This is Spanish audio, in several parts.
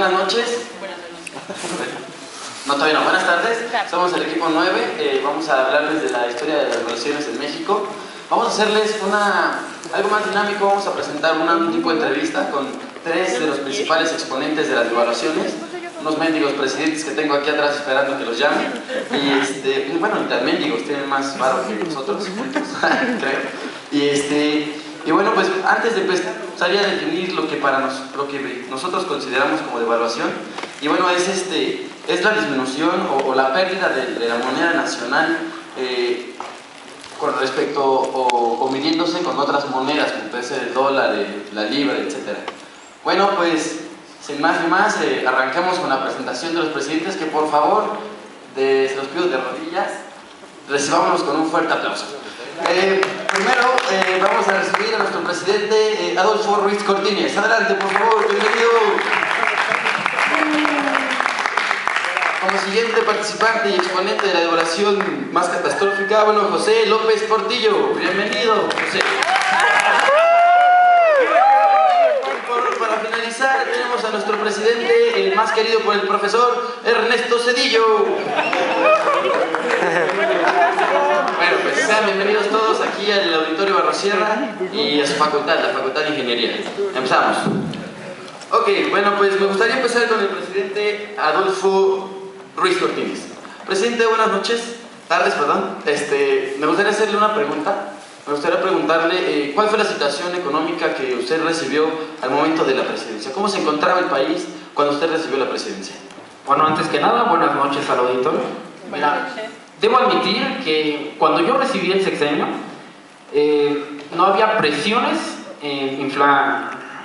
buenas noches. Buenas noches. No, todavía no. Buenas tardes. Somos el equipo 9. Vamos a hablarles de la historia de las revoluciones en México. Vamos a hacerles algo más dinámico. Vamos a presentar un tipo de entrevista con 3 de los principales exponentes de las devaluaciones. Unos mendigos presidentes que tengo aquí atrás esperando que los llamen. Y bueno, y tan mendigos, tienen más varo que nosotros, creo. Y bueno, pues antes de empezar a definir lo que nosotros consideramos como devaluación, y bueno, es la disminución o la pérdida de la moneda nacional con respecto o midiéndose con otras monedas, como puede ser el dólar, la libra, etc. Bueno, pues sin más ni más, arrancamos con la presentación de los presidentes, que por favor, se los pido de rodillas, recibámonos con un fuerte aplauso. Primero vamos a recibir a nuestro presidente Adolfo Ruiz Cortines. Adelante, por favor, bienvenido. Como siguiente participante y exponente de la devaluación más catastrófica, bueno, José López Portillo. Bienvenido, José. Para finalizar, tenemos a nuestro presidente, el más querido por el profesor Ernesto Zedillo. Bueno, pues sean bienvenidos todos aquí al Auditorio Barrosierra y a su facultad, la Facultad de Ingeniería. Empezamos. Ok, bueno, pues me gustaría empezar con el presidente Adolfo Ruiz Cortines. Presidente, buenas noches, tardes, perdón. Me gustaría hacerle una pregunta. Me gustaría preguntarle cuál fue la situación económica que usted recibió al momento de la presidencia. ¿Cómo se encontraba el país cuando usted recibió la presidencia? Bueno, antes que nada, buenas noches al auditorio. Buenas noches. Debo admitir que cuando yo recibí el sexenio, no había presiones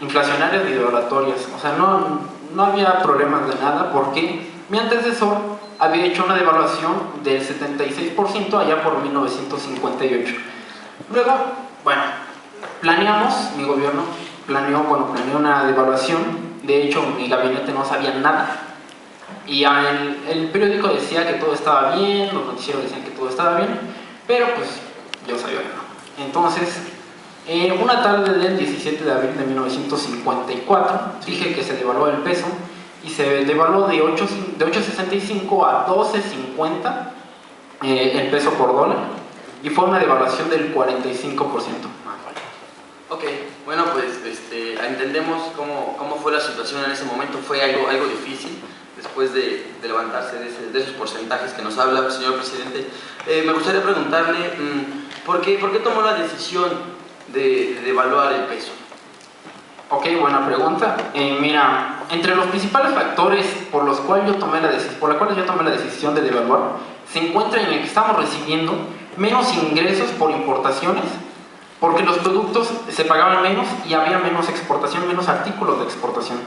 inflacionarias ni devaluatorias. O sea, no había problemas de nada, porque mi antecesor había hecho una devaluación del 76% allá por 1958. Luego, bueno, mi gobierno planeó una devaluación. De hecho, mi gabinete no sabía nada. Y el periódico decía que todo estaba bien, los noticieros decían que todo estaba bien, pero pues yo sabía que no. Entonces, una tarde del 17 de abril de 1954, dije que se devaluó el peso y se devaluó de 8.65 a 12.50 el peso por dólar, y fue una devaluación del 45%. Ok, bueno, pues entendemos cómo fue la situación en ese momento. Fue algo difícil después de levantarse de esos porcentajes que nos habla, señor presidente. Me gustaría preguntarle, ¿por qué tomó la decisión de devaluar el peso? Ok, buena pregunta. Mira, entre los principales factores por los cuales yo tomé la decisión de devaluar, se encuentra en el que estamos recibiendo menos ingresos por importaciones, porque los productos se pagaban menos y había menos exportación, menos artículos de exportación.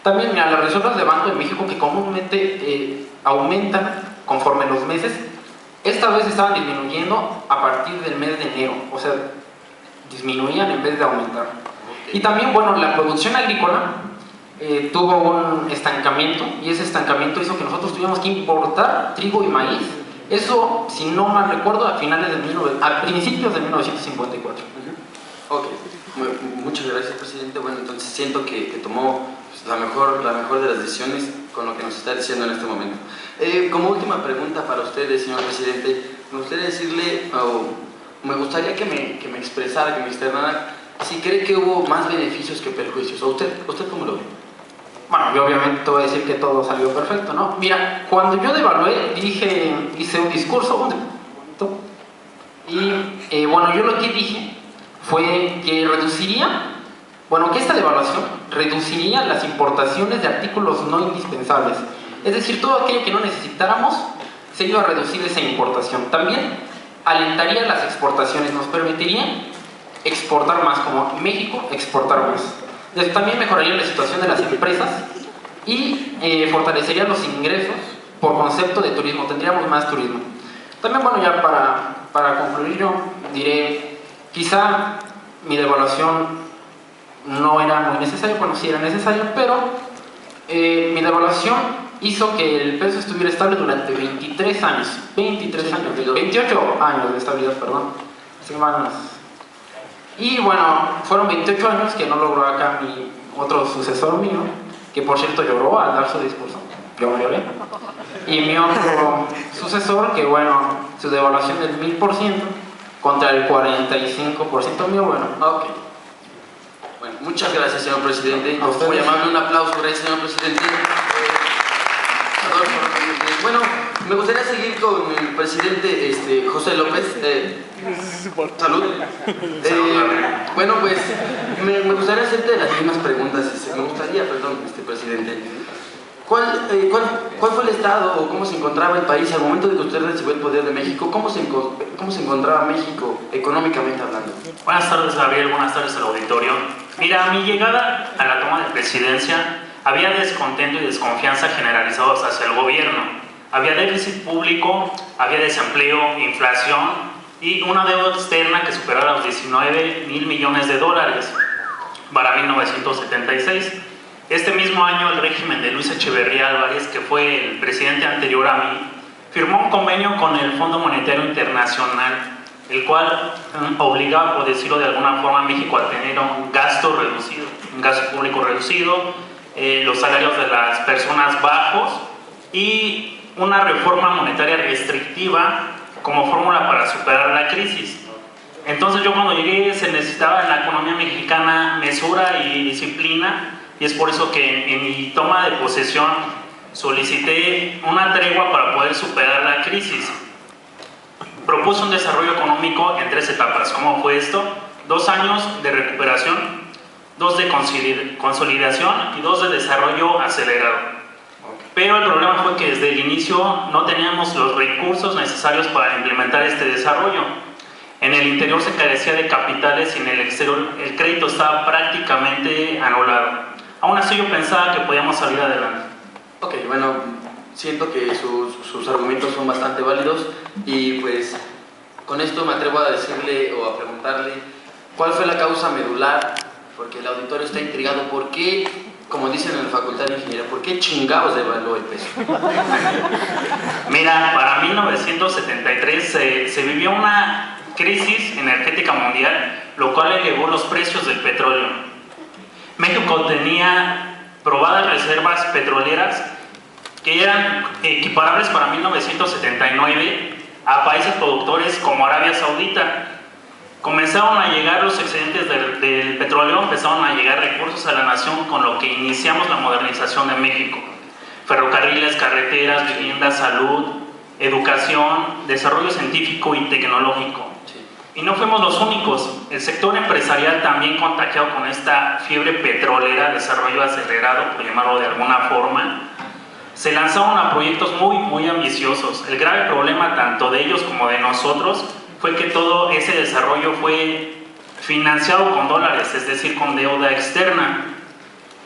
También, mira, las reservas de Banco de México, que comúnmente aumentan conforme los meses, esta vez estaban disminuyendo a partir del mes de enero. O sea, disminuían en vez de aumentar. Y también, bueno, la producción agrícola tuvo un estancamiento, y ese estancamiento hizo que nosotros tuviéramos que importar trigo y maíz. Eso, si no mal recuerdo, a principios de 1954. Ok, muchas gracias, presidente. Bueno, entonces siento que tomó la mejor de las decisiones con lo que nos está diciendo en este momento. Como última pregunta para ustedes, señor presidente, me gustaría decirle, me gustaría que me expresara, que me externara, si cree que hubo más beneficios que perjuicios. ¿O usted cómo lo ve? Bueno, yo obviamente te voy a decir que todo salió perfecto, ¿no? Mira, cuando yo devalué, hice un discurso, y bueno, yo lo que dije fue que que esta devaluación reduciría las importaciones de artículos no indispensables. Es decir, todo aquello que no necesitáramos se iba a reducir esa importación. También alentaría las exportaciones, nos permitiría exportar más, como México exportar más. También mejoraría la situación de las empresas y fortalecería los ingresos por concepto de turismo, tendríamos más turismo. También, bueno, ya para concluir, yo diré, quizá mi devaluación no era muy necesaria, bueno, sí era necesaria, pero mi devaluación hizo que el peso estuviera estable durante 28 años de estabilidad, perdón, semanas. Y bueno, fueron 28 años que no logró acá otro sucesor mío, que por cierto lloró al dar su discurso, yo me lloré, y mi otro sucesor, que bueno, su devaluación del 1000% contra el 45% mío, bueno. Ok. Bueno, muchas gracias, señor presidente. A ustedes. Muy amable, un aplauso para el señor presidente. Bueno, me gustaría seguir con el presidente José López. Salud. Bueno, pues me gustaría hacerte las mismas preguntas. Presidente. ¿Cuál fue el estado o cómo se encontraba el país al momento de que usted recibió el poder de México? ¿Cómo se encontraba México económicamente hablando? Buenas tardes, Gabriel. Buenas tardes al auditorio. Mira, a mi llegada a la toma de presidencia había descontento y desconfianza generalizados hacia el gobierno. Había déficit público, había desempleo, inflación y una deuda externa que superaba los 19,000 millones de dólares para 1976. Este mismo año el régimen de Luis Echeverría Álvarez, que fue el presidente anterior a mí, firmó un convenio con el Fondo Monetario Internacional, el cual obligaba, por decirlo de alguna forma, a México a tener un gasto reducido, un gasto público reducido, los salarios de las personas bajos y una reforma monetaria restrictiva como fórmula para superar la crisis. Entonces yo cuando llegué se necesitaba en la economía mexicana mesura y disciplina, y es por eso que en mi toma de posesión solicité una tregua para poder superar la crisis. Propuse un desarrollo económico en 3 etapas. ¿Cómo fue esto? 2 años de recuperación, 2 de consolidación y 2 de desarrollo acelerado. Pero el problema fue que desde el inicio no teníamos los recursos necesarios para implementar este desarrollo. En el interior se carecía de capitales y en el exterior el crédito estaba prácticamente anulado. Aún así yo pensaba que podíamos salir adelante. Ok, bueno, siento que sus argumentos son bastante válidos y pues con esto me atrevo a decirle o a preguntarle ¿cuál fue la causa medular? Porque el auditorio está intrigado. ¿Por qué, como dicen en la Facultad de Ingeniería, por qué chingados devaluó el peso? Mira, para 1973 se vivió una crisis energética mundial, lo cual elevó los precios del petróleo. México tenía probadas reservas petroleras que eran equiparables para 1979 a países productores como Arabia Saudita. Comenzaron a llegar los excedentes del petróleo, empezaron a llegar recursos a la nación, con lo que iniciamos la modernización de México. Ferrocarriles, carreteras, viviendas, salud, educación, desarrollo científico y tecnológico. Y no fuimos los únicos. El sector empresarial también contagiado con esta fiebre petrolera, desarrollo acelerado, por llamarlo de alguna forma, se lanzaron a proyectos muy ambiciosos. El grave problema tanto de ellos como de nosotros fue que todo ese desarrollo fue financiado con dólares, es decir, con deuda externa.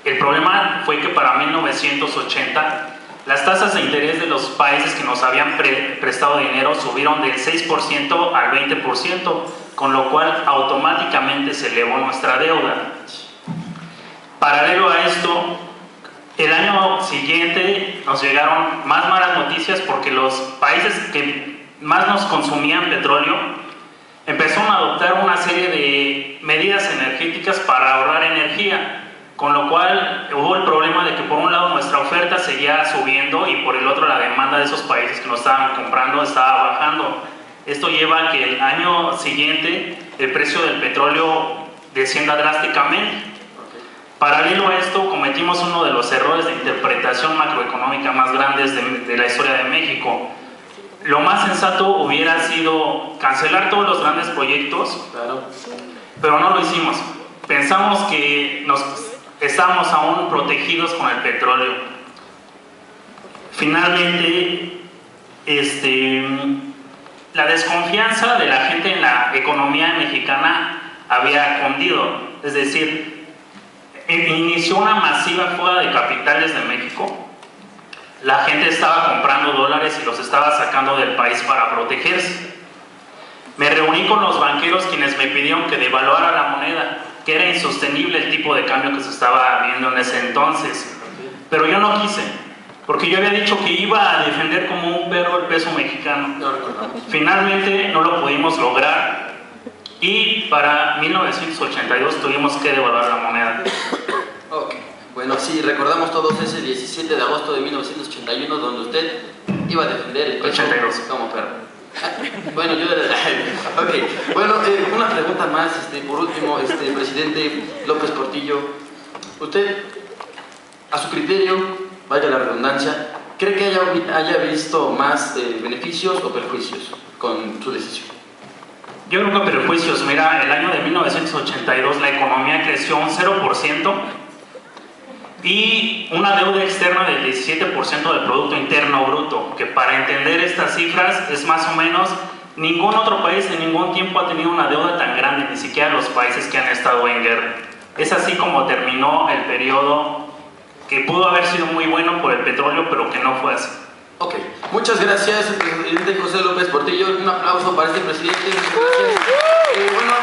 El problema fue que para 1980 las tasas de interés de los países que nos habían prestado dinero subieron del 6% al 20%, con lo cual automáticamente se elevó nuestra deuda. Paralelo a esto, el año siguiente nos llegaron más malas noticias porque los países que más nos consumían petróleo empezaron a adoptar una serie de medidas energéticas para ahorrar energía, con lo cual hubo el problema de que por un lado nuestra oferta seguía subiendo y por el otro la demanda de esos países que nos estaban comprando estaba bajando. Esto lleva a que el año siguiente el precio del petróleo descienda drásticamente. Paralelo a esto, cometimos uno de los errores de interpretación macroeconómica más grandes de la historia de México. Lo más sensato hubiera sido cancelar todos los grandes proyectos, pero no lo hicimos. Pensamos que estábamos aún protegidos con el petróleo. Finalmente, la desconfianza de la gente en la economía mexicana había cundido, es decir, inició una masiva fuga de capitales de México. La gente estaba comprando dólares y los estaba sacando del país para protegerse. Me reuní con los banqueros quienes me pidieron que devaluara la moneda, que era insostenible el tipo de cambio que se estaba viendo en ese entonces. Pero yo no quise, porque yo había dicho que iba a defender como un perro el peso mexicano. Finalmente no lo pudimos lograr y para 1982 tuvimos que devaluar la moneda. Ok, Bueno, sí, recordamos todos ese 17 de agosto de 1981, donde usted iba a defender el peso 82. como perro. Bueno, yo era... Ok, bueno, una pregunta más, por último, presidente López Portillo. Usted, a su criterio, vaya la redundancia, ¿cree que haya visto más beneficios o perjuicios con su decisión? Yo creo que perjuicios. Mira, el año de 1982 la economía creció un 0% y una deuda externa del 17% del Producto Interno Bruto, que para entender estas cifras es más o menos, ningún otro país en ningún tiempo ha tenido una deuda tan grande, ni siquiera los países que han estado en guerra. Es así como terminó el periodo que pudo haber sido muy bueno por el petróleo, pero que no fue así. Ok, muchas gracias, presidente José López Portillo. Un aplauso para este presidente. Muchas gracias. Bueno,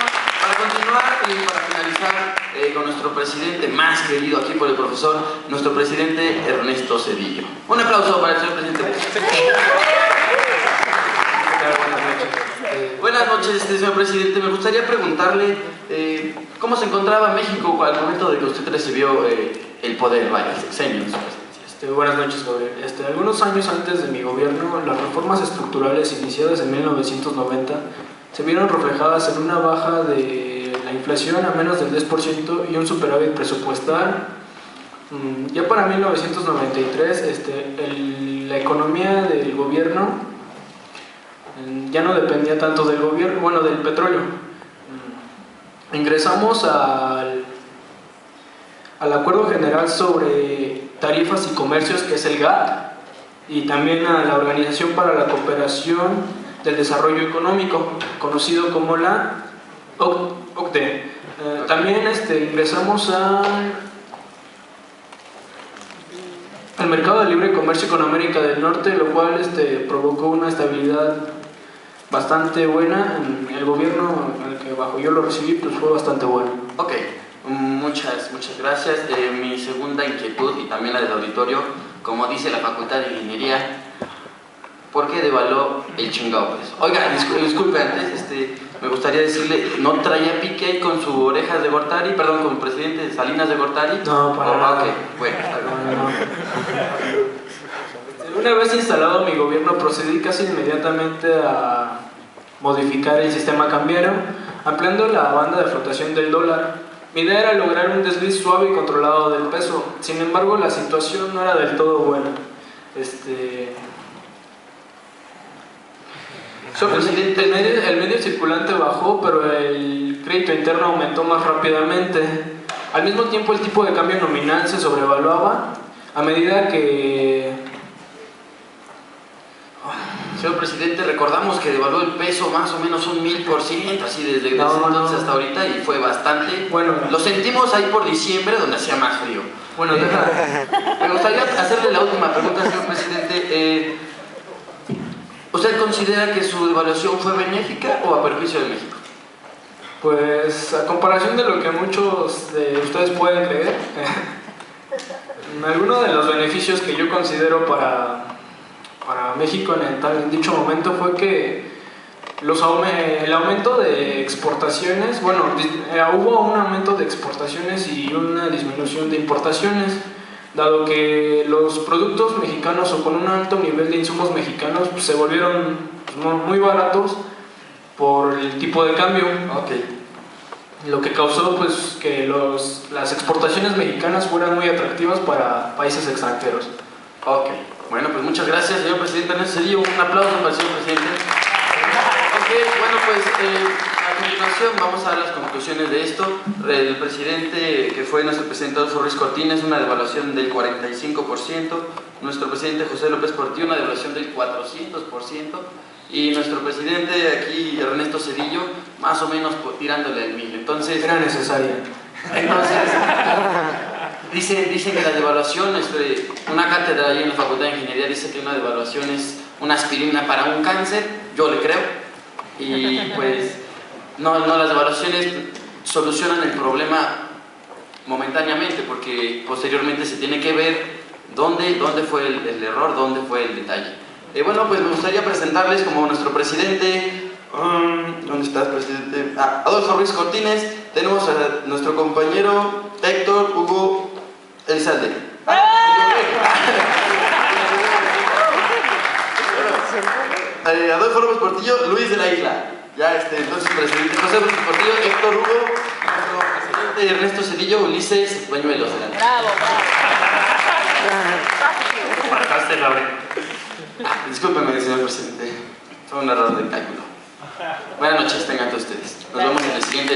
para continuar y para finalizar con nuestro presidente más querido aquí por el profesor, nuestro presidente Ernesto Zedillo. Un aplauso para el señor presidente. Buenas noches, señor presidente. Me gustaría preguntarle cómo se encontraba México al momento de que usted recibió el poder, vaya, el sexenio de su presidencia. Buenas noches, Gabriel. Algunos años antes de mi gobierno, las reformas estructurales iniciadas en 1990 se vieron reflejadas en una baja de la inflación a menos del 10% y un superávit presupuestal. Ya para 1993, la economía del gobierno ya no dependía tanto del gobierno, bueno, del petróleo. Ingresamos al Acuerdo General sobre Tarifas y Comercios, que es el GATT, y también a la Organización para la Cooperación del Desarrollo Económico, conocido como la OCDE. También ingresamos al mercado de libre comercio con América del Norte, lo cual provocó una estabilidad bastante buena. El gobierno al que bajo yo lo recibí pues fue bastante bueno. Ok, muchas gracias. Mi segunda inquietud y también la del auditorio, como dice la Facultad de Ingeniería, ¿por qué devaluó el chingado peso? Oiga, disculpe antes, me gustaría decirle, ¿no traía pique ahí con su orejas de Gortari, perdón, con el presidente Salinas de Gortari? No, para nada. Ok, bueno. Una vez instalado mi gobierno, procedí casi inmediatamente a modificar el sistema cambiario, ampliando la banda de flotación del dólar. Mi idea era lograr un desliz suave y controlado del peso. Sin embargo, la situación no era del todo buena. El medio circulante bajó, pero el crédito interno aumentó más rápidamente. Al mismo tiempo, el tipo de cambio nominal se sobrevaluaba a medida que... Señor presidente, recordamos que devaluó el peso más o menos un 1000%, así desde entonces hasta ahorita, y fue bastante. Bueno, lo sentimos ahí por diciembre, donde hacía más frío. Bueno, me gustaría hacerle la última pregunta, señor presidente. ¿Usted considera que su devaluación fue benéfica o a perjuicio de México? Pues, a comparación de lo que muchos de ustedes pueden creer, algunos de los beneficios que yo considero para México en dicho momento fue que el aumento de exportaciones, bueno, hubo un aumento de exportaciones y una disminución de importaciones, dado que los productos mexicanos o con un alto nivel de insumos mexicanos pues, se volvieron muy baratos por el tipo de cambio. Okay. Lo que causó pues, que las exportaciones mexicanas fueran muy atractivas para países extranjeros. Ok. Bueno, pues muchas gracias, señor presidente Ernesto Zedillo. Un aplauso para el señor presidente. Ok, bueno, pues a continuación vamos a dar las conclusiones de esto. El presidente, que fue nuestro presidente Adolfo Ruiz Cortines, una devaluación del 45%. Nuestro presidente José López Portillo, una devaluación del 400%. Y nuestro presidente aquí, Ernesto Zedillo, más o menos tirándole al 1000. Entonces, era necesaria. Entonces, dicen que la devaluación, una cátedra ahí en la Facultad de Ingeniería dice que una devaluación es una aspirina para un cáncer, yo le creo, y pues no las devaluaciones solucionan el problema momentáneamente, porque posteriormente se tiene que ver dónde fue el error, dónde fue el detalle. Bueno, pues me gustaría presentarles como nuestro presidente. ¿Dónde estás, presidente? Adolfo Ruiz Cortines. Tenemos a nuestro compañero Héctor Hugo Elizalde. Adolfo López Portillo, Luis de la Isla. Ya, entonces, presidente José López Portillo, Héctor Hugo, nuestro presidente Ernesto Cedillo, Ulises Bañuelos. Bravo, Faltaste, Laure. Discúlpeme, señor presidente. Fue un error de cálculo. Buenas noches, tengan todos ustedes. Nos vemos en el siguiente.